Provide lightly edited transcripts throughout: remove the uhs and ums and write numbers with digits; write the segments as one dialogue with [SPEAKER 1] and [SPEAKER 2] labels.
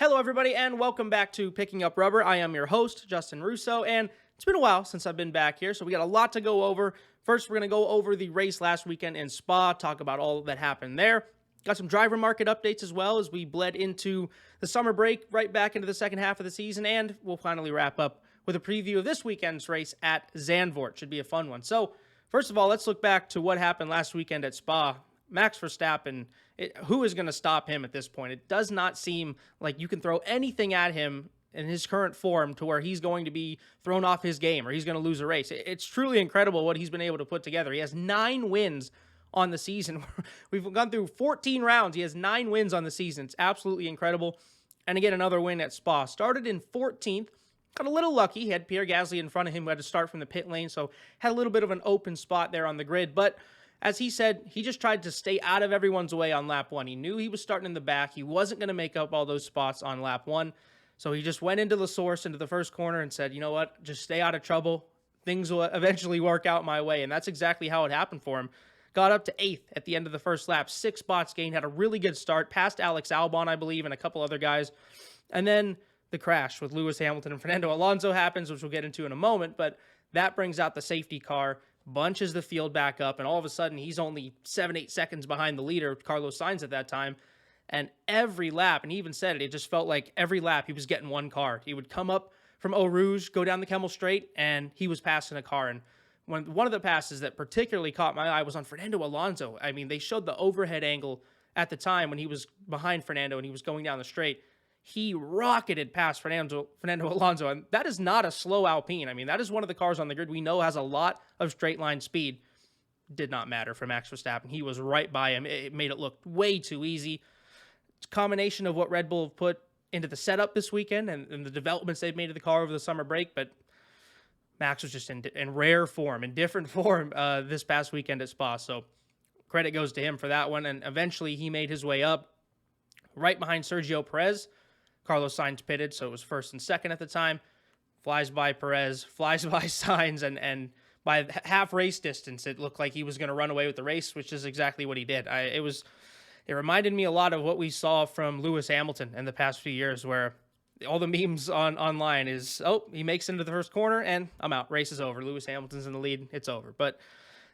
[SPEAKER 1] Hello, everybody, and welcome back to Picking Up Rubber. I am your host, Justin Russo, and it's been a while since I've been back here, so we got a lot to go over. First, we're going to go over the race last weekend in Spa, talk about all that happened there. Got some driver market updates as well as we bled into the summer break, right back into the second half of the season, and we'll finally wrap up with a preview of this weekend's race at Zandvoort. Should be a fun one. So, first of all, let's look back to what happened last weekend at Spa. Max Verstappen, who is going to stop him at this point? It does not seem like you can throw anything at him in his current form to where he's going to be thrown off his game or he's going to lose a race. It's truly incredible what he's been able to put together. He has 9 wins on the season. We've gone through 14 rounds. He has 9 wins on the season. It's absolutely incredible. And again, another win at Spa. Started in 14th. Got a little lucky. He had Pierre Gasly in front of him who had to start from the pit lane, so had a little bit of an open spot there on the grid. But as he said, he just tried to stay out of everyone's way on lap 1. He knew he was starting in the back. He wasn't going to make up all those spots on lap 1. So he just went into the source, into the first corner, and said, you know what, just stay out of trouble. Things will eventually work out my way. And that's exactly how it happened for him. Got up to 8th at the end of the first lap. 6 spots gained. Had a really good start. Passed Alex Albon, I believe, and a couple other guys. And then the crash with Lewis Hamilton and Fernando Alonso happens, which we'll get into in a moment. But that brings out the safety car, bunches the field back up, and all of a sudden he's only 7-8 seconds behind the leader, Carlos Sainz at that time. And every lap, and he even said it just felt like every lap he was getting one car. He would come up from Eau Rouge, go down the Kemmel Straight, and he was passing a car. And one of the passes that particularly caught my eye was on Fernando Alonso. I mean, they showed the overhead angle at the time when he was behind Fernando and he was going down the straight. He rocketed past Fernando Alonso, and that is not a slow Alpine. I mean, that is one of the cars on the grid we know has a lot of straight line speed. Did not matter for Max Verstappen. He was right by him. It made it look way too easy. It's a combination of what Red Bull have put into the setup this weekend and the developments they've made to the car over the summer break, but Max was just in rare form, in different form this past weekend at Spa. So credit goes to him for that one, and eventually he made his way up right behind Sergio Perez. Carlos Sainz pitted, so it was first and second at the time. Flies by Perez, flies by Sainz, and by half race distance, it looked like he was going to run away with the race, which is exactly what he did. It reminded me a lot of what we saw from Lewis Hamilton in the past few years, where all the memes online is, oh, he makes it into the first corner, and I'm out. Race is over. Lewis Hamilton's in the lead. It's over. But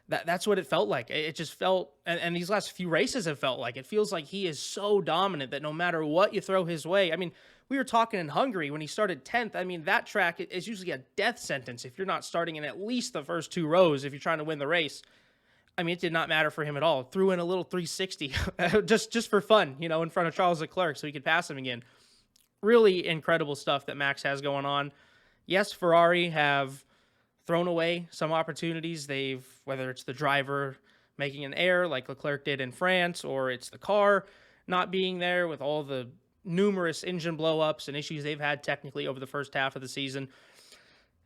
[SPEAKER 1] that's what it felt like. It just felt, and these last few races have felt like, it feels like he is so dominant that no matter what you throw his way, I mean, we were talking in Hungary when he started 10th. I mean, that track is usually a death sentence if you're not starting in at least the first 2 rows if you're trying to win the race. I mean, it did not matter for him at all. Threw in a little 360 just for fun, in front of Charles Leclerc so he could pass him again. Really incredible stuff that Max has going on. Yes, Ferrari have thrown away some opportunities. Whether it's the driver making an error like Leclerc did in France, or it's the car not being there with all the numerous engine blowups and issues they've had technically over the first half of the season.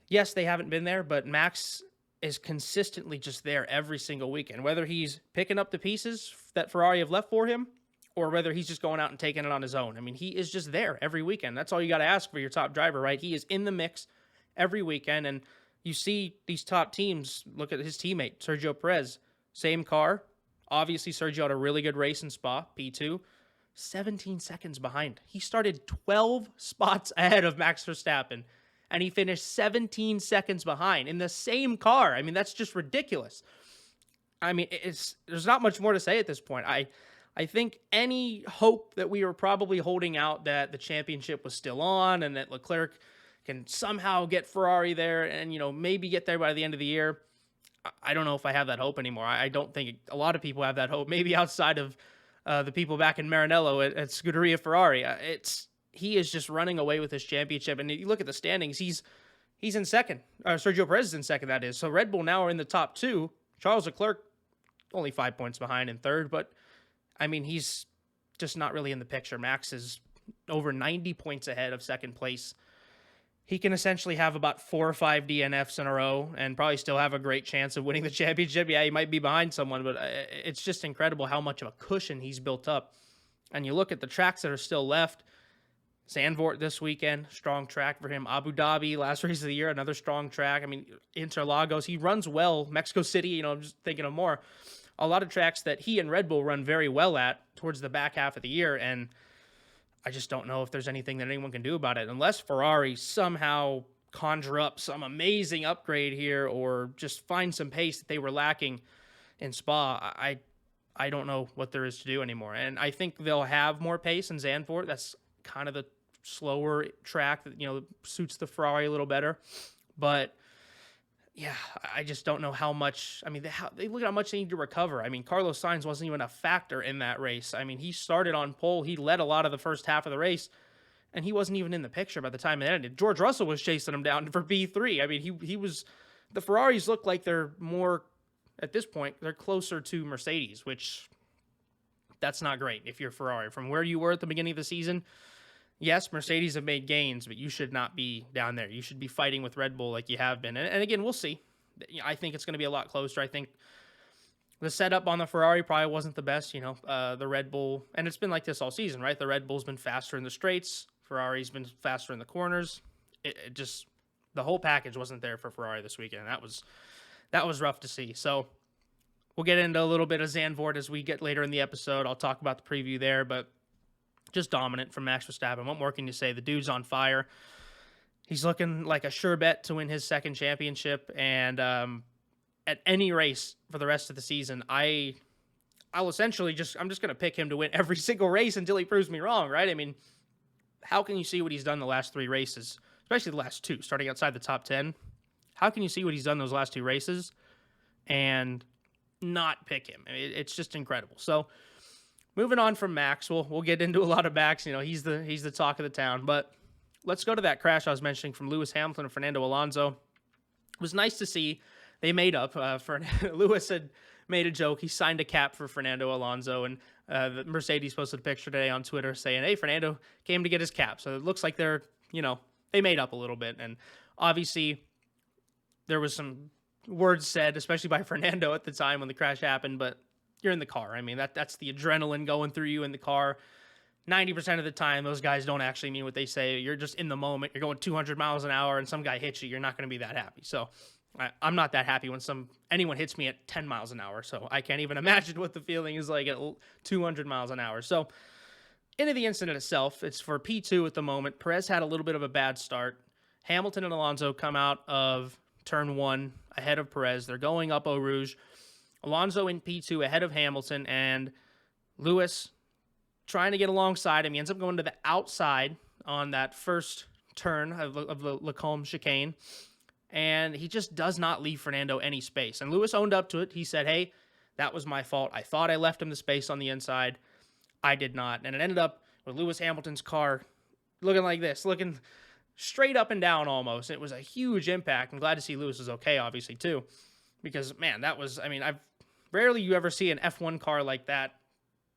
[SPEAKER 1] Yes, they haven't been there, but Max is consistently just there every single weekend, whether he's picking up the pieces that Ferrari have left for him or whether he's just going out and taking it on his own. I mean, he is just there every weekend. That's all you got to ask for your top driver, right? He is in the mix every weekend, and you see these top teams, look at his teammate, Sergio Perez, same car. Obviously, Sergio had a really good race in Spa, P2, 17 seconds behind. He started 12 spots ahead of Max Verstappen, and he finished 17 seconds behind in the same car. I mean, that's just ridiculous. I mean, there's not much more to say at this point. I think any hope that we were probably holding out that the championship was still on and that Leclerc can somehow get Ferrari there and, maybe get there by the end of the year, I don't know if I have that hope anymore. I don't think a lot of people have that hope, maybe outside of the people back in Maranello at Scuderia Ferrari. He is just running away with his championship. And you look at the standings, he's in second. Sergio Perez is in second, that is. So Red Bull now are in the top 2. Charles Leclerc, only 5 points behind in third. But, I mean, he's just not really in the picture. Max is over 90 points ahead of second place. He can essentially have about 4 or 5 DNFs in a row and probably still have a great chance of winning the championship. Yeah, he might be behind someone, but it's just incredible how much of a cushion he's built up. And you look at the tracks that are still left. Zandvoort this weekend, strong track for him. Abu Dhabi, last race of the year, another strong track. I mean, Interlagos, he runs well. Mexico City, I'm just thinking of more. A lot of tracks that he and Red Bull run very well at towards the back half of the year. And I just don't know if there's anything that anyone can do about it unless Ferrari somehow conjure up some amazing upgrade here or just find some pace that they were lacking in Spa. I don't know what there is to do anymore. And I think they'll have more pace in Zandvoort. That's kind of the slower track that, suits the Ferrari a little better. But yeah, I just don't know how much. I mean, they look at how much they need to recover. I mean, Carlos Sainz wasn't even a factor in that race. I mean, he started on pole. He led a lot of the first half of the race, and he wasn't even in the picture by the time it ended. George Russell was chasing him down for P3. I mean, he was. The Ferraris look like they're more, at this point, they're closer to Mercedes, which that's not great if you're Ferrari. From where you were at the beginning of the season, yes, Mercedes have made gains, but you should not be down there. You should be fighting with Red Bull like you have been. And again, we'll see. I think it's going to be a lot closer. I think the setup on the Ferrari probably wasn't the best. The Red Bull, and it's been like this all season, right? The Red Bull's been faster in the straights. Ferrari's been faster in the corners. It just, the whole package wasn't there for Ferrari this weekend. That was rough to see. So we'll get into a little bit of Zandvoort as we get later in the episode. I'll talk about the preview there, but just dominant from Max Verstappen. What more can you say? The dude's on fire. He's looking like a sure bet to win his second championship. And at any race for the rest of the season, I'll essentially I'm just going to pick him to win every single race until he proves me wrong, right? I mean, how can you see what he's done the last 3 races, especially the last 2, starting outside the top 10? How can you see what he's done those last 2 races and not pick him? I mean, it's just incredible. So moving on from Max, we'll get into a lot of Max. He's the talk of the town. But let's go to that crash I was mentioning from Lewis Hamilton and Fernando Alonso. It was nice to see they made up. Lewis had made a joke. He signed a cap for Fernando Alonso, and the Mercedes posted a picture today on Twitter saying, "Hey, Fernando came to get his cap." So it looks like they made up a little bit. And obviously, there was some words said, especially by Fernando at the time when the crash happened, but you're in the car. I mean, that's the adrenaline going through you in the car. 90% of the time, those guys don't actually mean what they say. You're just in the moment. You're going 200 miles an hour and some guy hits you. You're not going to be that happy. So I'm not that happy when anyone hits me at 10 miles an hour. So I can't even imagine what the feeling is like at 200 miles an hour. So into the incident itself, it's for P2 at the moment. Perez had a little bit of a bad start. Hamilton and Alonso come out of turn 1 ahead of Perez. They're going up Eau Rouge. Alonso in P2 ahead of Hamilton, and Lewis trying to get alongside him. He ends up going to the outside on that first turn of the Lacombe chicane, and he just does not leave Fernando any space. And Lewis owned up to it. He said, "Hey, that was my fault. I thought I left him the space on the inside. I did not." And it ended up with Lewis Hamilton's car looking like this, looking straight up and down almost. It was a huge impact. I'm glad to see Lewis is okay, obviously, too. Because, man, rarely you ever see an F1 car like that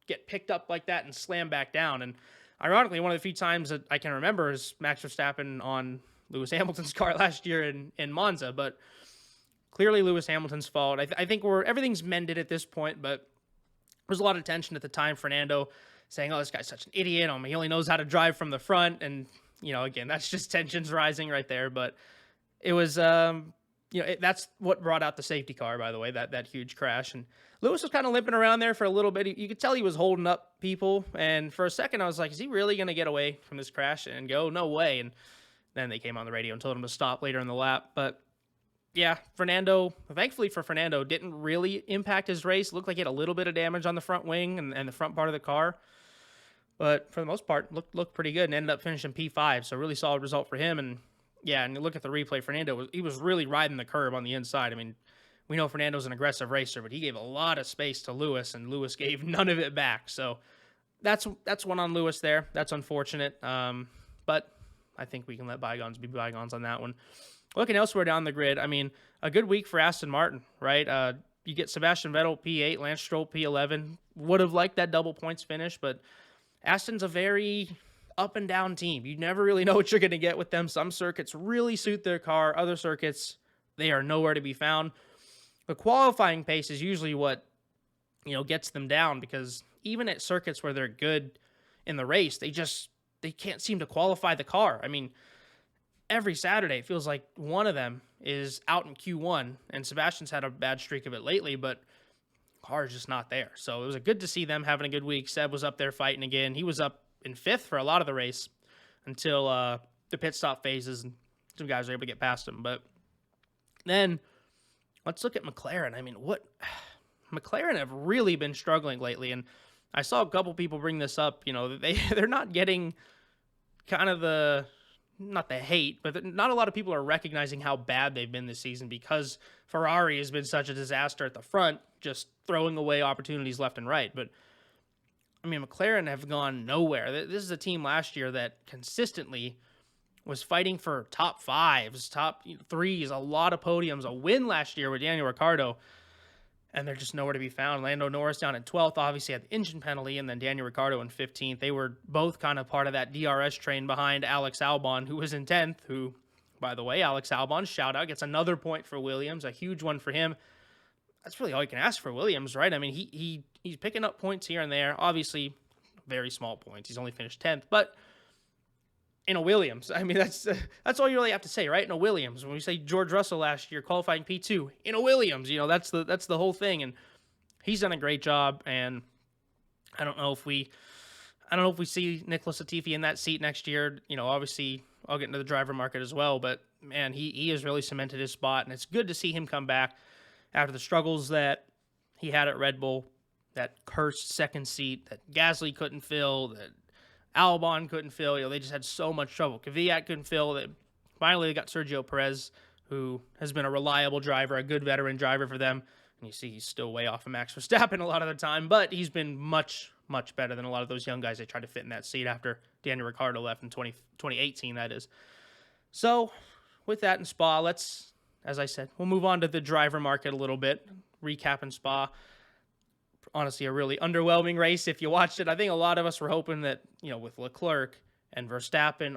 [SPEAKER 1] get picked up like that and slammed back down. And ironically, one of the few times that I can remember is Max Verstappen on Lewis Hamilton's car last year in Monza. But clearly Lewis Hamilton's fault. I think everything's mended at this point, but there was a lot of tension at the time. Fernando saying, "Oh, this guy's such an idiot. He only knows how to drive from the front." And, again, that's just tensions rising right there. But it was... that's what brought out the safety car, by the way, that huge crash. And Lewis was kind of limping around there for a little bit. You could tell he was holding up people. And for a second, I was like, is he really going to get away from this crash and go? No way. And then they came on the radio and told him to stop later in the lap. But yeah, thankfully for Fernando, didn't really impact his race. Looked like he had a little bit of damage on the front wing and the front part of the car. But for the most part, looked pretty good and ended up finishing P5. So really solid result for him. And yeah, and you look at the replay, Fernando, he was really riding the curb on the inside. I mean, we know Fernando's an aggressive racer, but he gave a lot of space to Lewis, and Lewis gave none of it back. So that's one on Lewis there. That's unfortunate. But I think we can let bygones be bygones on that one. Looking elsewhere down the grid, a good week for Aston Martin, right? You get Sebastian Vettel P8, Lance Stroll P11. Would have liked that double points finish, but Aston's a very up and down team. You never really know what you're going to get with them. Some circuits really suit their car. Other circuits, they are nowhere to be found. The qualifying pace is usually what, gets them down, because even at circuits where they're good in the race, they can't seem to qualify the car. Every Saturday, it feels like one of them is out in Q1, and Sebastian's had a bad streak of it lately, but car is just not there. So it was good to see them having a good week. Seb was up there fighting again. He was up in fifth for a lot of the race until the pit stop phases and some guys were able to get past him. But then let's look at McLaren. I mean, what McLaren have really been struggling lately, and I saw a couple people bring this up. They're not getting kind of not the hate, but not a lot of people are recognizing how bad they've been this season because Ferrari has been such a disaster at the front, just throwing away opportunities left and right. But I mean, McLaren have gone nowhere. This is a team last year that consistently was fighting for top fives, top threes, a lot of podiums, a win last year with Daniel Ricciardo, and they're just nowhere to be found. Lando Norris down in 12th, obviously had the engine penalty, and then Daniel Ricciardo in 15th. They were both kind of part of that DRS train behind Alex Albon, who was in 10th, who, by the way, Alex Albon, shout out, gets another point for Williams, a huge one for him. That's really all you can ask for Williams, right? I mean, he's picking up points here and there. Obviously, very small points. He's only finished 10th, but in a Williams, I mean, that's all you really have to say, right? In a Williams. When we say George Russell last year qualifying P2 in a Williams, that's the whole thing, and he's done a great job. And I don't know if we see Nicholas Latifi in that seat next year. Obviously, I'll get into the driver market as well, but man, he has really cemented his spot, and it's good to see him come back after the struggles that he had at Red Bull, that cursed second seat that Gasly couldn't fill, that Albon couldn't fill. They just had so much trouble. Kvyat couldn't fill. Finally, they got Sergio Perez, who has been a reliable driver, a good veteran driver for them. And you see he's still way off of Max Verstappen a lot of the time, but he's been much, much better than a lot of those young guys they tried to fit in that seat after Daniel Ricciardo left in 2018, that is. So, with that in Spa, as I said, we'll move on to the driver market a little bit. Recap in Spa. Honestly, a really underwhelming race if you watched it. I think a lot of us were hoping that, with Leclerc and Verstappen,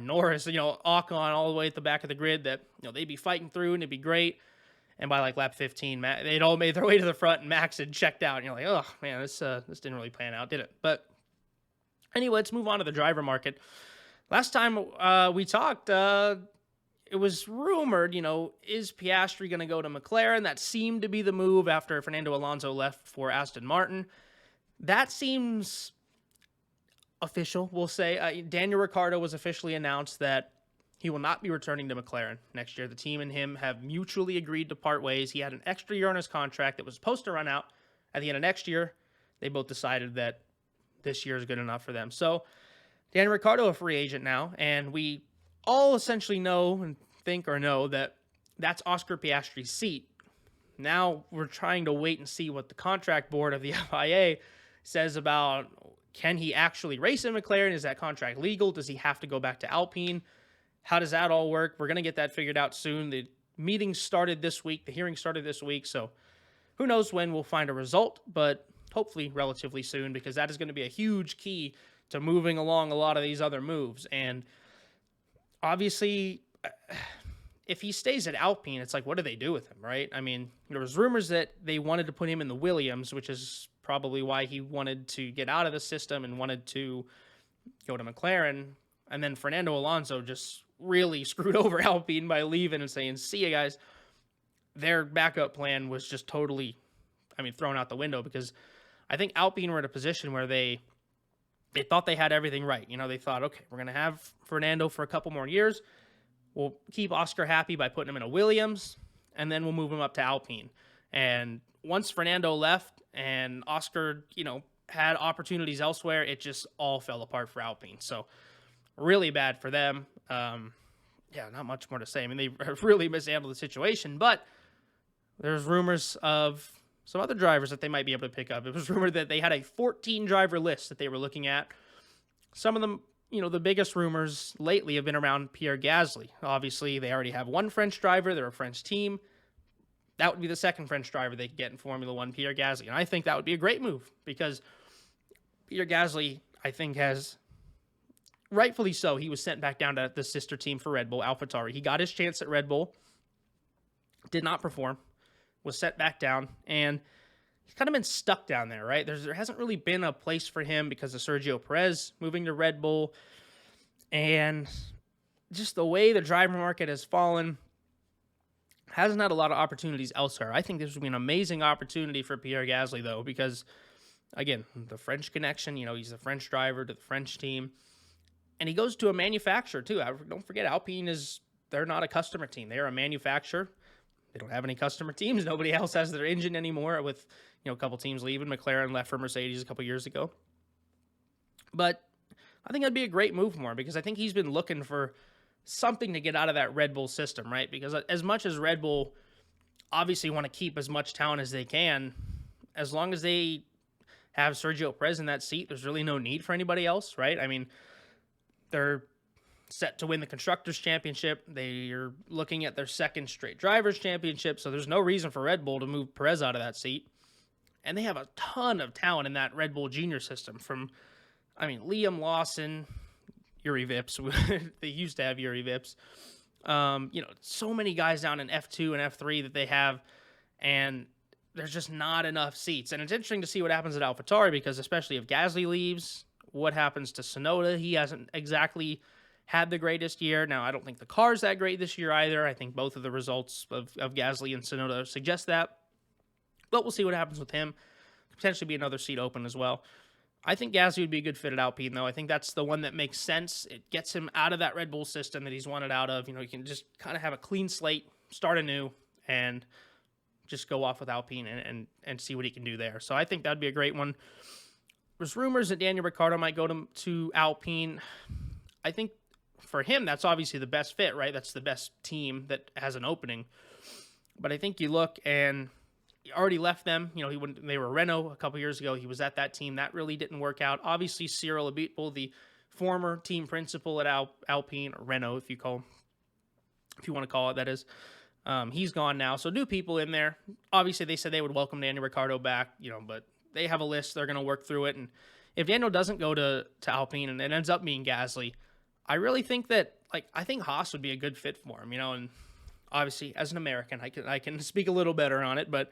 [SPEAKER 1] Norris, Ocon all the way at the back of the grid, that, they'd be fighting through and it'd be great. And by lap 15, they'd all made their way to the front and Max had checked out. And you're like, oh man, this didn't really plan out, did it? But anyway, let's move on to the driver market. Last time we talked, it was rumored, is Piastri going to go to McLaren? That seemed to be the move after Fernando Alonso left for Aston Martin. That seems official, we'll say. Daniel Ricciardo was officially announced that he will not be returning to McLaren next year. The team and him have mutually agreed to part ways. He had an extra year on his contract that was supposed to run out at the end of next year. They both decided that this year is good enough for them. So Daniel Ricciardo, a free agent now, and we all essentially know and think or know that that's Oscar Piastri's seat. Now we're trying to wait and see what the contract board of the FIA says about, can he actually race in McLaren? Is that contract legal? Does he have to go back to Alpine? How does that all work? We're going to get that figured out soon. The meeting started this week. The hearing started this week. So who knows when we'll find a result, but hopefully relatively soon, because that is going to be a huge key to moving along a lot of these other moves. And obviously, if he stays at Alpine, it's like, what do they do with him, right? I mean, there was rumors that they wanted to put him in the Williams, which is probably why he wanted to get out of the system and wanted to go to McLaren. And then Fernando Alonso just really screwed over Alpine by leaving and saying, see you guys. Their backup plan was just totally, thrown out the window, because I think Alpine were in a position where they thought they had everything right. They thought, okay, we're going to have Fernando for a couple more years. We'll keep Oscar happy by putting him in a Williams, and then we'll move him up to Alpine. And once Fernando left and Oscar, had opportunities elsewhere, it just all fell apart for Alpine. So really bad for them. Not much more to say. They really mishandled the situation, but there's rumors of some other drivers that they might be able to pick up. It was rumored that they had a 14-driver list that they were looking at. Some of them, the biggest rumors lately have been around Pierre Gasly. Obviously, they already have one French driver. They're a French team. That would be the second French driver they could get in Formula One, Pierre Gasly. And I think that would be a great move, because Pierre Gasly, I think, has, rightfully so, he was sent back down to the sister team for Red Bull, AlphaTauri. He got his chance at Red Bull, did not perform, was set back down, and he's kind of been stuck down there, right? There hasn't really been a place for him because of Sergio Perez moving to Red Bull, and just the way the driver market has fallen, hasn't had a lot of opportunities elsewhere. I think this would be an amazing opportunity for Pierre Gasly, though, because again, the French connection. He's a French driver to the French team. And he goes to a manufacturer, too. Don't forget, Alpine they're not a customer team. They're a manufacturer. They don't have any customer teams. Nobody else has their engine anymore with, a couple teams leaving. McLaren left for Mercedes a couple years ago. But I think that'd be a great move for him because I think he's been looking for something to get out of that Red Bull system, right? Because as much as Red Bull obviously want to keep as much talent as they can, as long as they have Sergio Perez in that seat, there's really no need for anybody else, right? I mean, they're set to win the Constructors' Championship. They're looking at their second straight Drivers' Championship, so there's no reason for Red Bull to move Perez out of that seat. And they have a ton of talent in that Red Bull Junior system from, Liam Lawson, Yuri Vips. They used to have Yuri Vips. So many guys down in F2 and F3 that they have, and there's just not enough seats. And it's interesting to see what happens at AlphaTauri because especially if Gasly leaves, what happens to Tsunoda? He hasn't exactly had the greatest year. Now, I don't think the car's that great this year either. I think both of the results of Gasly and Tsunoda suggest that. But we'll see what happens with him. Potentially be another seat open as well. I think Gasly would be a good fit at Alpine, though. I think that's the one that makes sense. It gets him out of that Red Bull system that he's wanted out of. He can just kind of have a clean slate, start anew, and just go off with Alpine and see what he can do there. So I think that'd be a great one. There's rumors that Daniel Ricciardo might go to Alpine. I think for him, that's obviously the best fit, right? That's the best team that has an opening. But I think you look and he already left them. They were Renault a couple years ago. He was at that team. That really didn't work out. Obviously, Cyril Abiteboul, the former team principal at Alpine, or Renault, if you want to call it, that is. He's gone now. So new people in there. Obviously, they said they would welcome Daniel Ricciardo back, but they have a list. They're going to work through it. And if Daniel doesn't go to Alpine and it ends up being Gasly, I really think that, I think Haas would be a good fit for him, and obviously as an American, I can speak a little better on it, but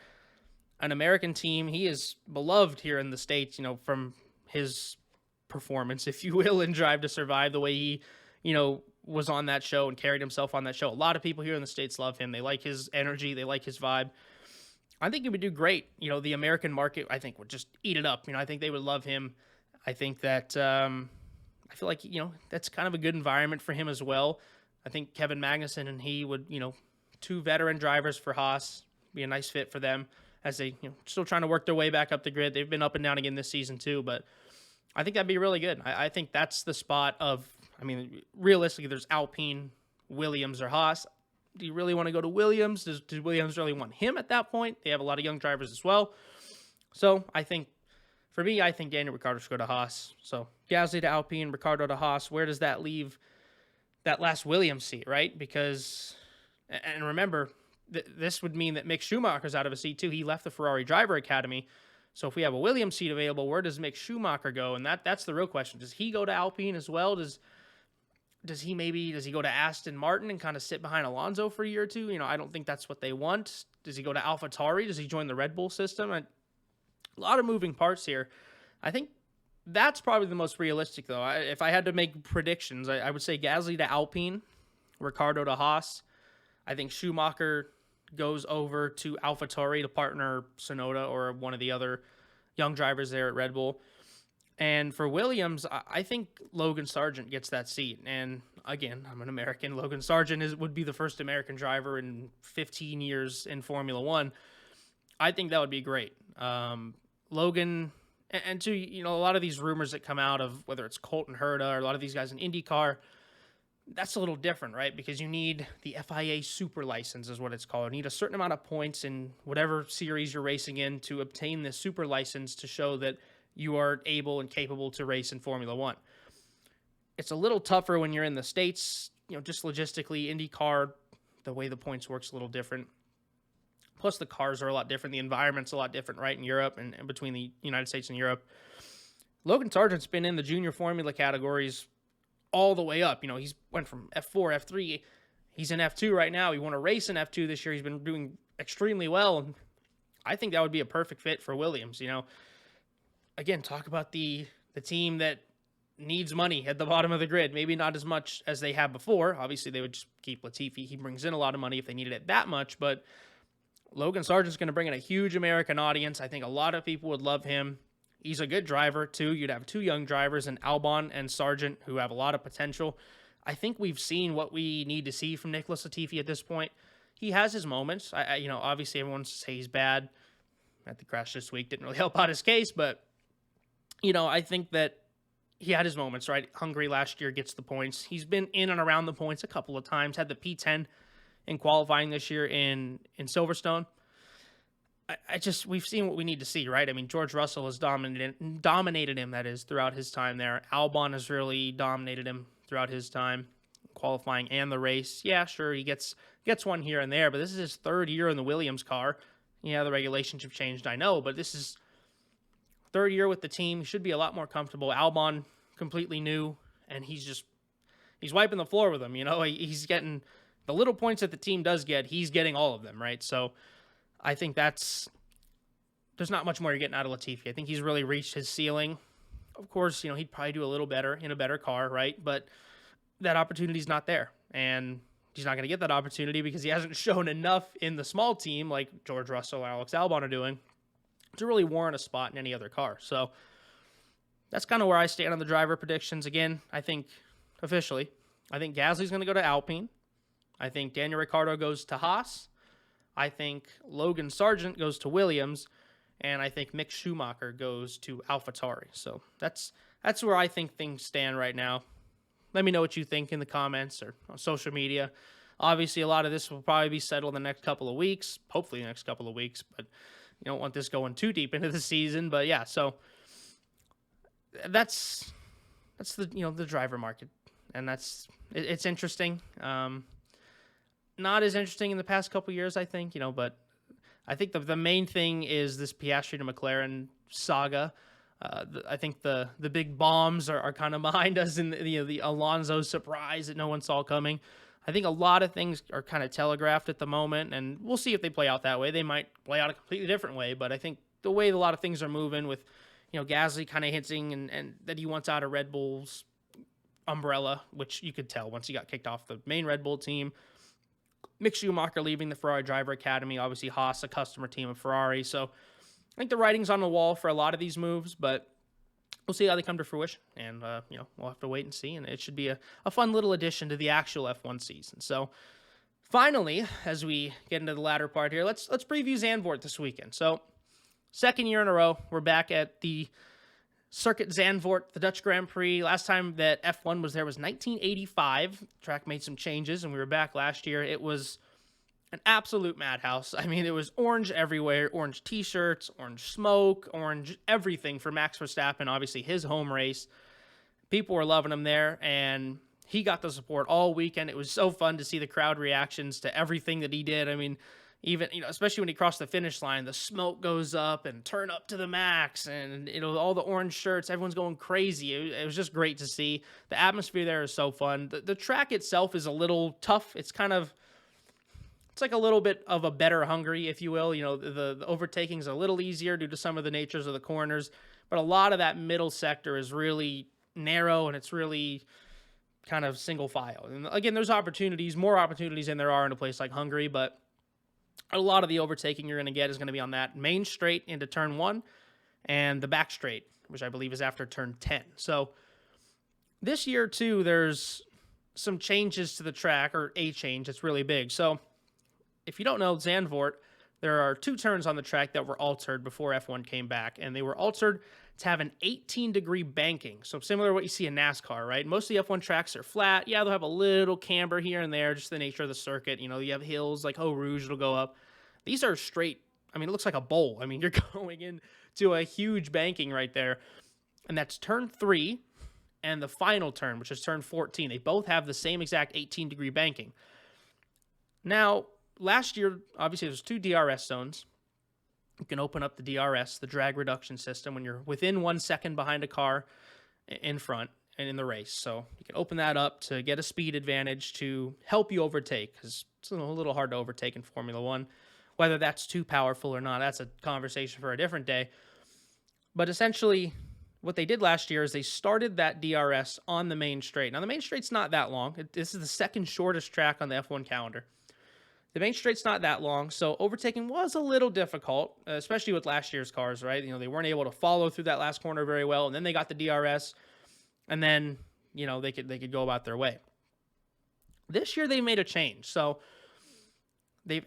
[SPEAKER 1] an American team, he is beloved here in the States, from his performance, if you will, in Drive to Survive, the way he, was on that show and carried himself on that show. A lot of people here in the States love him. They like his energy. They like his vibe. I think he would do great. The American market, I think, would just eat it up. I think they would love him. I think that, I feel like, that's kind of a good environment for him as well. I think Kevin Magnussen and he would, two veteran drivers for Haas, be a nice fit for them as they, still trying to work their way back up the grid. They've been up and down again this season too, but I think that'd be really good. I think that's the spot of, realistically, there's Alpine, Williams, or Haas. Do you really want to go to Williams? Does Williams really want him at that point? They have a lot of young drivers as well. So I think, for me, I think Daniel Ricciardo should go to Haas. So Gasly to Alpine, Ricciardo to Haas. Where does that leave that last Williams seat, right? Because, and remember, this would mean that Mick Schumacher's out of a seat too. He left the Ferrari Driver Academy. So if we have a Williams seat available, where does Mick Schumacher go? And that's the real question. Does he go to Alpine as well? Does he go to Aston Martin and kind of sit behind Alonso for a year or two? I don't think that's what they want. Does he go to AlphaTauri? Does he join the Red Bull system? A lot of moving parts here. I think that's probably the most realistic, though. If I had to make predictions, I would say Gasly to Alpine, Ricciardo to Haas. I think Schumacher goes over to AlphaTauri to partner Tsunoda or one of the other young drivers there at Red Bull. And for Williams, I think Logan Sargent gets that seat. And again, I'm an American. Logan Sargent would be the first American driver in 15 years in Formula One. I think that would be great. Logan, and to, a lot of these rumors that come out of whether it's Colton Herta or a lot of these guys in IndyCar, that's a little different, right? Because you need the FIA super license is what it's called. You need a certain amount of points in whatever series you're racing in to obtain this super license to show that you are able and capable to race in Formula One. It's a little tougher when you're in the States, just logistically, IndyCar, the way the points works a little different. Plus the cars are a lot different. The environment's a lot different, right, in Europe and between the United States and Europe. Logan Sargent's been in the junior formula categories all the way up. He's went from F4, F3. He's in F2 right now. He won a race in F2 this year. He's been doing extremely well. And I think that would be a perfect fit for Williams. Again, talk about the team that needs money at the bottom of the grid. Maybe not as much as they have before. Obviously, they would just keep Latifi. He brings in a lot of money if they needed it that much. But Logan Sargent's going to bring in a huge American audience. I think a lot of people would love him. He's a good driver, too. You'd have two young drivers in Albon and Sargent who have a lot of potential. I think we've seen what we need to see from Nicholas Latifi at this point. He has his moments. Obviously everyone wants to say he's bad. At the crash this week didn't really help out his case, but, I think that he had his moments, right? Hungary last year gets the points. He's been in and around the points a couple of times, had the P10 in qualifying this year in Silverstone. We've seen what we need to see, right? I mean, George Russell has dominated him, that is, throughout his time there. Albon has really dominated him throughout his time, qualifying and the race. Yeah, sure, he gets one here and there, but this is his third year in the Williams car. Yeah, the regulations have changed, I know, but this is third year with the team. He should be a lot more comfortable. Albon, completely new, and he's wiping the floor with them. He's getting the little points that the team does get. He's getting all of them, right? So I think there's not much more you're getting out of Latifi. I think he's really reached his ceiling. Of course, he'd probably do a little better in a better car, right? But that opportunity's not there, and he's not going to get that opportunity because he hasn't shown enough in the small team like George Russell and Alex Albon are doing to really warrant a spot in any other car. So that's kind of where I stand on the driver predictions. Again, I think Gasly's going to go to Alpine. I think Daniel Ricciardo goes to Haas. I think Logan Sargent goes to Williams. And I think Mick Schumacher goes to AlphaTauri. So that's where I think things stand right now. Let me know what you think in the comments or on social media. Obviously, a lot of this will probably be settled in the next couple of weeks, hopefully the next couple of weeks, but you don't want this going too deep into the season. But yeah, so that's the driver market, and it's interesting. Not as interesting in the past couple of years, I think, but I think the main thing is this Piastri to McLaren saga. I think the big bombs are kind of behind us in the Alonso surprise that no one saw coming. I think a lot of things are kind of telegraphed at the moment, and we'll see if they play out that way. They might play out a completely different way, but I think the way a lot of things are moving with, Gasly kind of hinting and that he wants out of Red Bull's umbrella, which you could tell once he got kicked off the main Red Bull team. Mick Schumacher leaving the Ferrari Driver Academy, obviously Haas, a customer team of Ferrari, so I think the writing's on the wall for a lot of these moves, but we'll see how they come to fruition, and we'll have to wait and see, and it should be a fun little addition to the actual F1 season. So finally, as we get into the latter part here, let's preview Zandvoort this weekend. So second year in a row, we're back at the Circuit Zandvoort, the Dutch Grand Prix. Last time that F1 was there was 1985. The track made some changes, and we were back last year. It was an absolute madhouse. I mean, it was orange everywhere, orange t-shirts, orange smoke, orange everything for Max Verstappen, obviously his home race. People were loving him there, and he got the support all weekend. It was so fun to see the crowd reactions to everything that he did. I mean, even, especially when he crossed the finish line, the smoke goes up and turn up to the max, and, all the orange shirts, everyone's going crazy. It was just great to see. The atmosphere there is so fun. The track itself is a little tough. It's like a little bit of a better Hungary, if you will. The overtaking is a little easier due to some of the natures of the corners, but a lot of that middle sector is really narrow, and it's really kind of single file. And again, there's more opportunities than there are in a place like Hungary, but a lot of the overtaking you're going to get is going to be on that main straight into turn 1 and the back straight, which I believe is after turn 10. So this year, too, there's some changes to the track, or a change that's really big. So if you don't know, Zandvoort, there are 2 turns on the track that were altered before F1 came back, and they were altered to have an 18-degree banking. So similar to what you see in NASCAR, right? Most of the F1 tracks are flat. Yeah, they'll have a little camber here and there, just the nature of the circuit. You have hills like Eau Rouge, it'll go up. These are straight. I mean, it looks like a bowl. I mean, you're going into a huge banking right there. And that's turn 3 and the final turn, which is turn 14. They both have the same exact 18-degree banking. Now, last year, obviously, there's 2 DRS zones. You can open up the DRS, the drag reduction system, when you're within 1 second behind a car in front and in the race. So you can open that up to get a speed advantage to help you overtake, because it's a little hard to overtake in Formula One. Whether that's too powerful or not, that's a conversation for a different day. But essentially, what they did last year is they started that DRS on the main straight. Now, the main straight's not that long. This is the second shortest track on the F1 calendar. The main straight's not that long, so overtaking was a little difficult, especially with last year's cars, right? They weren't able to follow through that last corner very well, and then they got the DRS, and then, they could go about their way. This year they made a change. So they've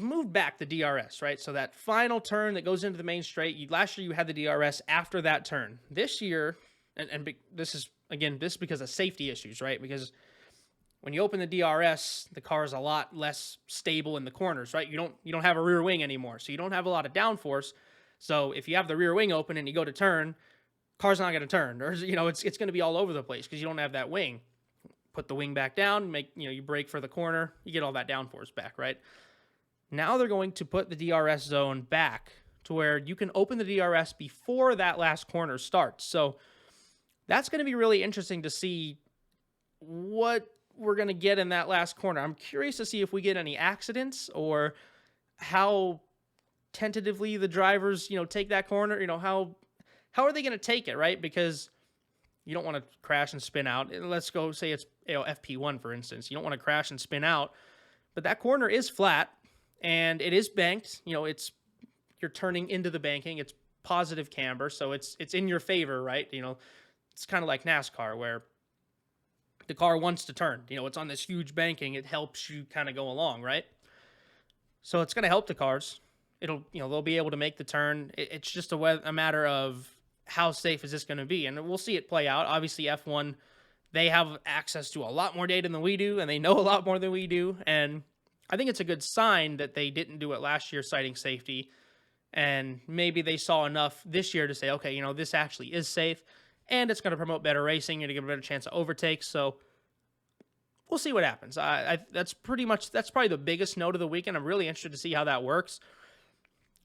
[SPEAKER 1] moved back the DRS, right? So that final turn that goes into the main straight, last year you had the DRS after that turn. This year, and this is because of safety issues, right? Because when you open the DRS, the car is a lot less stable in the corners, right? You don't have a rear wing anymore, so you don't have a lot of downforce. So if you have the rear wing open and you go to turn, car's not going to turn, or it's going to be all over the place because you don't have that wing. Put the wing back down, you brake for the corner, you get all that downforce back, right? Now they're going to put the DRS zone back to where you can open the DRS before that last corner starts. So that's going to be really interesting to see what we're going to get in that last corner. I'm curious to see if we get any accidents or how tentatively the drivers, take that corner. How are they going to take it, right? Because you don't want to crash and spin out. Let's go say it's FP1, for instance. You don't want to crash and spin out, but that corner is flat and it is banked. You're turning into the banking. It's positive camber, so it's in your favor, right? It's kind of like NASCAR where the car wants to turn. It's on this huge banking. It helps you kind of go along, right? So it's going to help the cars. They'll be able to make the turn. It's just a matter of how safe is this going to be? And we'll see it play out. Obviously, F1, they have access to a lot more data than we do, and they know a lot more than we do. And I think it's a good sign that they didn't do it last year, citing safety. And maybe they saw enough this year to say, okay, this actually is safe, and it's going to promote better racing. You're going to give a better chance of overtakes. So we'll see what happens. That's probably the biggest note of the weekend. I'm really interested to see how that works.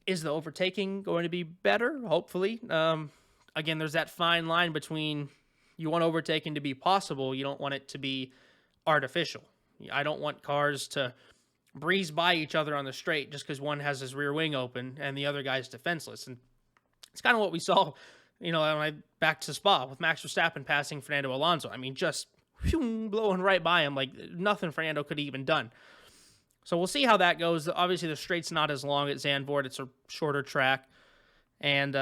[SPEAKER 1] Is the overtaking going to be better? Hopefully. Again, there's that fine line between you want overtaking to be possible. You don't want it to be artificial. I don't want cars to breeze by each other on the straight just because one has his rear wing open and the other guy's defenseless. And it's kind of what we saw, back to Spa with Max Verstappen passing Fernando Alonso. Just blowing right by him like nothing Fernando could have even done. So we'll see how that goes. Obviously, the straight's not as long at Zandvoort. It's a shorter track. And,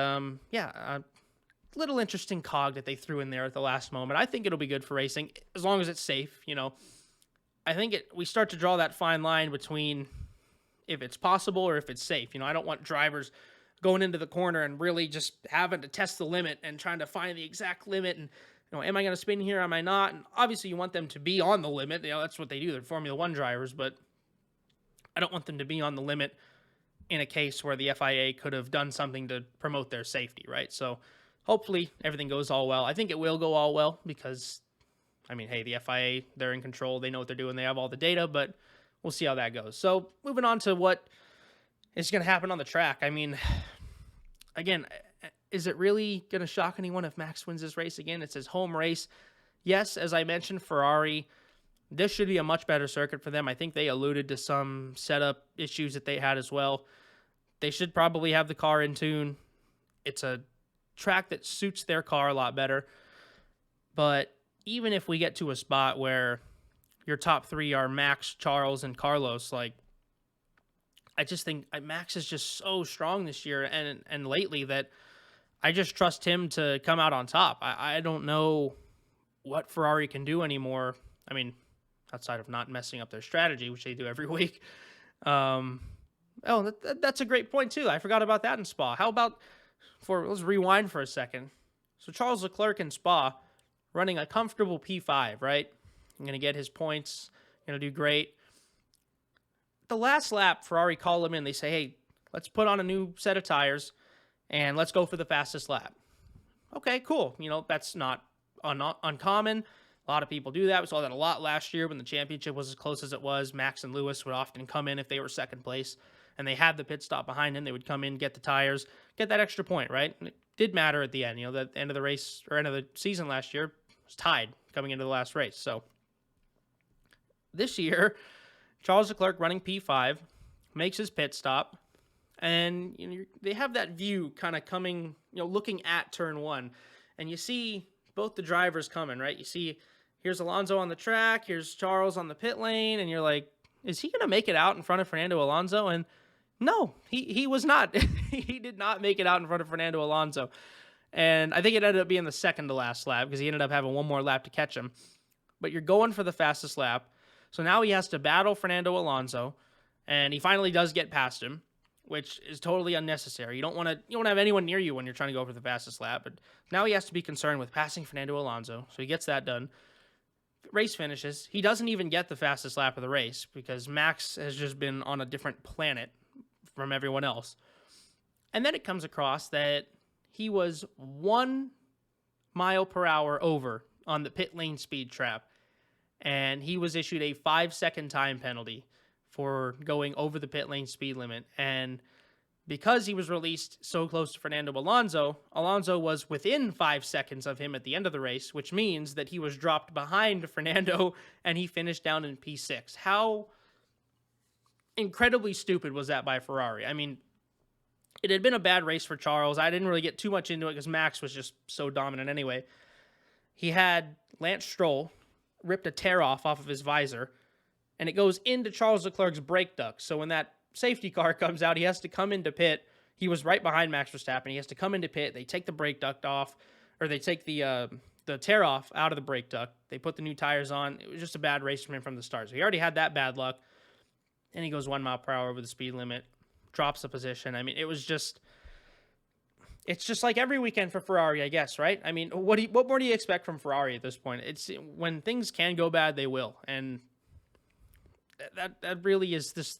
[SPEAKER 1] little interesting cog that they threw in there at the last moment. I think it'll be good for racing as long as it's safe. I think we start to draw that fine line between if it's possible or if it's safe. I don't want drivers going into the corner and really just having to test the limit and trying to find the exact limit. And, am I going to spin here? Am I not? And obviously you want them to be on the limit. That's what they do. They're Formula One drivers, but I don't want them to be on the limit in a case where the FIA could have done something to promote their safety, right? So hopefully everything goes all well. I think it will go all well because, hey, the FIA, they're in control. They know what they're doing. They have all the data, but we'll see how that goes. So moving on to what is going to happen on the track. Again, is it really going to shock anyone if Max wins this race again? It's his home race. Yes, as I mentioned, Ferrari, this should be a much better circuit for them. I think they alluded to some setup issues that they had as well. They should probably have the car in tune. It's a track that suits their car a lot better. But even if we get to a spot where your top three are Max, Charles, and Carlos, I just think Max is just so strong this year and lately that I just trust him to come out on top. I don't know what Ferrari can do anymore. Outside of not messing up their strategy, which they do every week. That's a great point too. I forgot about that in Spa. How about let's rewind for a second. So Charles Leclerc in Spa running a comfortable P5, right? I'm going to get his points. Going to do great. The last lap, Ferrari call him in. They say, hey, let's put on a new set of tires and let's go for the fastest lap. Okay, cool. That's not uncommon. A lot of people do that. We saw that a lot last year when the championship was as close as it was. Max and Lewis would often come in if they were second place and they had the pit stop behind them. They would come in, get the tires, get that extra point, right? And it did matter at the end. The end of the race or end of the season last year was tied coming into the last race. So this year, Charles Leclerc running P5 makes his pit stop, and they have that view kind of coming, looking at turn one, and you see both the drivers coming, right? You see, here's Alonso on the track, here's Charles on the pit lane, and you're like, is he going to make it out in front of Fernando Alonso? And no, he was not. He did not make it out in front of Fernando Alonso. And I think it ended up being the second to last lap because he ended up having one more lap to catch him. But you're going for the fastest lap. So now he has to battle Fernando Alonso, and he finally does get past him, which is totally unnecessary. You don't want to have anyone near you when you're trying to go for the fastest lap. But now he has to be concerned with passing Fernando Alonso. So he gets that done. Race finishes. He doesn't even get the fastest lap of the race because Max has just been on a different planet from everyone else. And then it comes across that he was 1 mile per hour over on the pit lane speed trap. And he was issued a 5-second time penalty for going over the pit lane speed limit. And because he was released so close to Fernando Alonso, Alonso was within 5 seconds of him at the end of the race, which means that he was dropped behind Fernando and he finished down in P6. How incredibly stupid was that by Ferrari? I mean, it had been a bad race for Charles. I didn't really get too much into it because Max was just so dominant anyway. He had Lance Stroll ripped a tear off of his visor, and it goes into Charles Leclerc's brake duct. So when that safety car comes out, he has to come into pit. He was right behind Max Verstappen. He has to come into pit. They take the brake duct off, or they take the tear off out of the brake duct. They put the new tires on. It was just a bad race from him from the start. So he already had that bad luck. And he goes 1 mile per hour over the speed limit, drops the position. I mean, it's just like every weekend for Ferrari, I guess, right? I mean, what more do you expect from Ferrari at this point? It's when things can go bad, they will. And that really is this.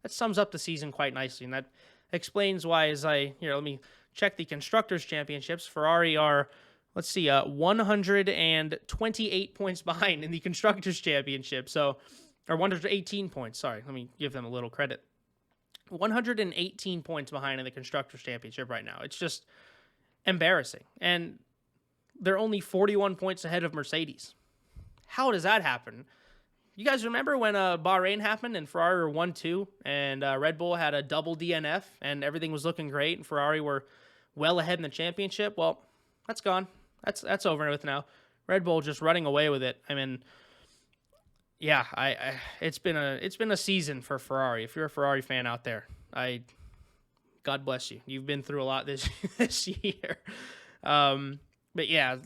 [SPEAKER 1] That sums up the season quite nicely, and that explains why. Let me check the Constructors' Championships. Ferrari are, 128 points behind in the Constructors' Championship. So, or 118 points. Sorry, let me give them a little credit. 118 points behind in the Constructors' Championship right now. It's just embarrassing, and they're only 41 points ahead of Mercedes. How does that happen? You guys remember when Bahrain happened and Ferrari were 1-2 and Red Bull had a double DNF and everything was looking great and Ferrari were well ahead in the championship? Well, that's gone. That's over with now. Red Bull just running away with it. I mean, yeah, it's been a season for Ferrari. If you're a Ferrari fan out there, God bless you. You've been through a lot this year. But yeah,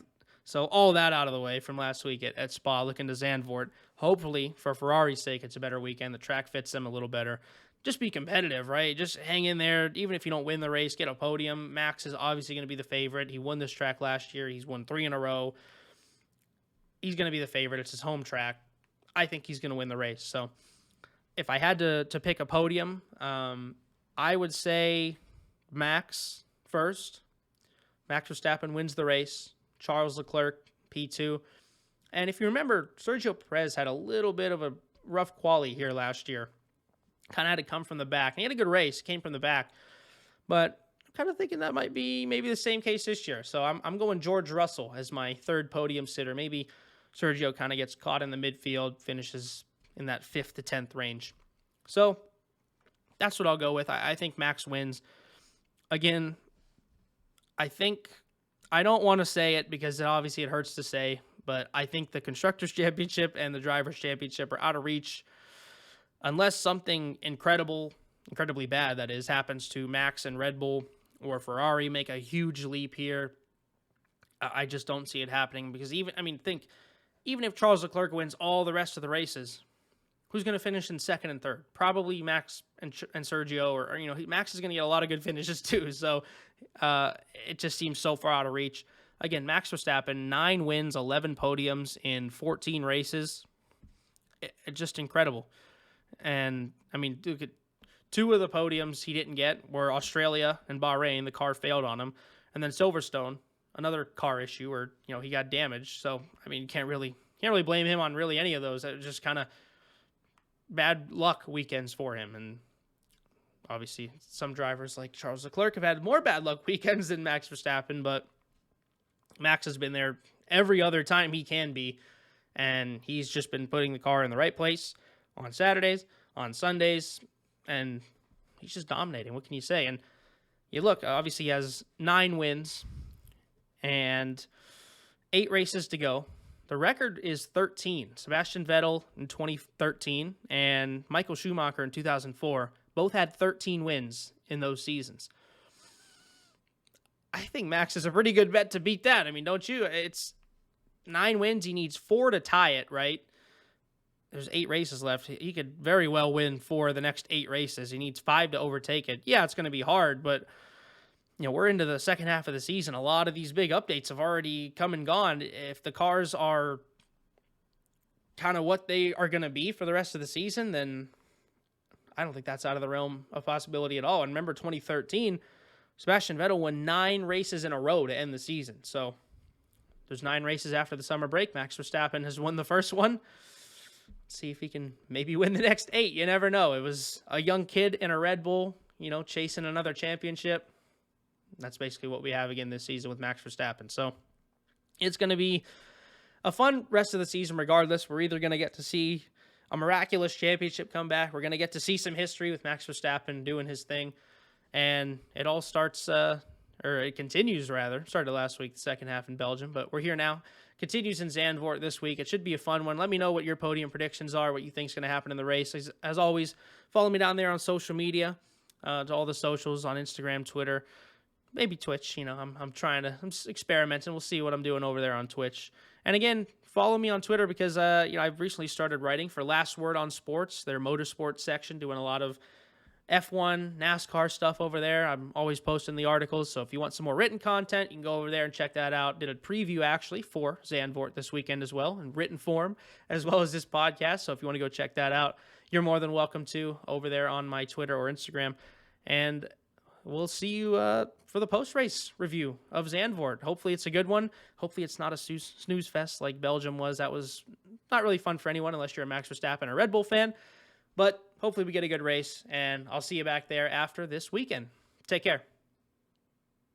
[SPEAKER 1] so all that out of the way from last week at Spa, looking to Zandvoort. Hopefully, for Ferrari's sake, it's a better weekend. The track fits them a little better. Just be competitive, right? Just hang in there. Even if you don't win the race, get a podium. Max is obviously going to be the favorite. He won this track last year. He's won 3 in a row. He's going to be the favorite. It's his home track. I think he's going to win the race. So if I had to pick a podium, I would say Max first. Max Verstappen wins the race. Charles Leclerc, P2. And if you remember, Sergio Perez had a little bit of a rough quali here last year. Kind of had to come from the back. And he had a good race, came from the back. But I'm kind of thinking that might be maybe the same case this year. So I'm going George Russell as my third podium sitter. Maybe Sergio kind of gets caught in the midfield, finishes in that 5th to 10th range. So that's what I'll go with. I think Max wins. Again, I don't want to say it because obviously it hurts to say, but I think the Constructors' Championship and the Drivers' Championship are out of reach unless something incredibly bad, that is, happens to Max and Red Bull or Ferrari make a huge leap here. I just don't see it happening because even if Charles Leclerc wins all the rest of the races, who's going to finish in second and third? Probably Max and Sergio, or Max is going to get a lot of good finishes too. So it just seems so far out of reach. Again, Max Verstappen, 9 wins, 11 podiums in 14 races. Just incredible. And I mean, look at 2 of the podiums he didn't get were Australia and Bahrain. The car failed on him, and then Silverstone, another car issue where he got damaged. So I mean, you can't really blame him on really any of those. It was just kind of bad luck weekends for him. And obviously, some drivers like Charles Leclerc have had more bad luck weekends than Max Verstappen, but Max has been there every other time he can be, and he's just been putting the car in the right place on Saturdays, on Sundays, and he's just dominating. What can you say? And you look, obviously he has 9 wins and 8 races to go. The record is 13. Sebastian Vettel in 2013 and Michael Schumacher in 2004 both had 13 wins in those seasons. I think Max is a pretty good bet to beat that. I mean, don't you? It's 9 wins. He needs 4 to tie it, right? There's 8 races left. He could very well win 4 of the next 8 races. He needs 5 to overtake it. Yeah, it's going to be hard, but we're into the second half of the season. A lot of these big updates have already come and gone. If the cars are kind of what they are going to be for the rest of the season, then I don't think that's out of the realm of possibility at all. And remember 2013, Sebastian Vettel won 9 races in a row to end the season. So there's 9 races after the summer break. Max Verstappen has won the first one. Let's see if he can maybe win the next 8. You never know. It was a young kid in a Red Bull, chasing another championship. That's basically what we have again this season with Max Verstappen. So it's going to be a fun rest of the season regardless. We're either going to get to see a miraculous championship comeback. We're going to get to see some history with Max Verstappen doing his thing. And it all starts, or it continues rather. Started last week, the second half in Belgium, but we're here now. Continues in Zandvoort this week. It should be a fun one. Let me know what your podium predictions are, what you think is going to happen in the race. As always, follow me down there on social media, to all the socials on Instagram, Twitter, maybe Twitch. I'm experimenting. We'll see what I'm doing over there on Twitch. And again, follow me on Twitter because, I've recently started writing for Last Word on Sports, their motorsports section, doing a lot of F1, NASCAR stuff over there. I'm always posting the articles, so if you want some more written content, you can go over there and check that out. Did a preview, actually, for Zandvoort this weekend as well, in written form, as well as this podcast, so if you want to go check that out, you're more than welcome to over there on my Twitter or Instagram. And we'll see you for the post-race review of Zandvoort. Hopefully it's a good one. Hopefully it's not a snooze fest like Belgium was. That was not really fun for anyone unless you're a Max Verstappen or Red Bull fan. But hopefully we get a good race, and I'll see you back there after this weekend. Take care.